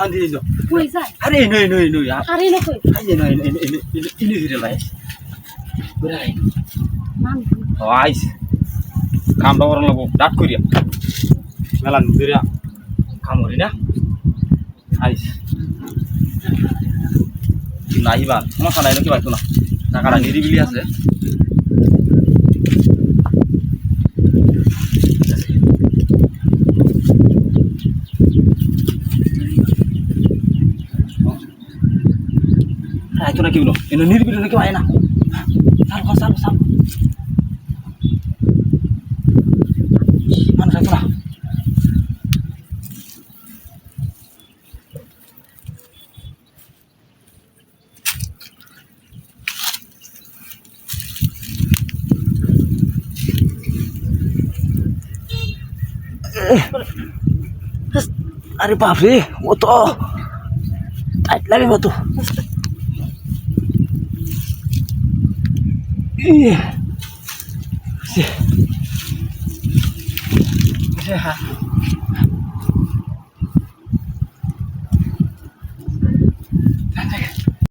হান দিয়ে যাও কই যায় আরে নই নই নই আরে না কই আই যে নই ইনি হিরে লাই বুড়াই নাম আইস কাম দাও করন লাগবো ডাক করিয়া মেলান দিরা কাম হরি না আইস নাইবা সমস্যা নাই নাকি বাইতো না টাকাটা নিরিবিলি আছে আইতো না কি বলো এনে নিরিবিলি নাকি আয় না সাল সাল সাল মানুষ আইতো না अरे बाप रे वो तो टाइट लगे वो तो से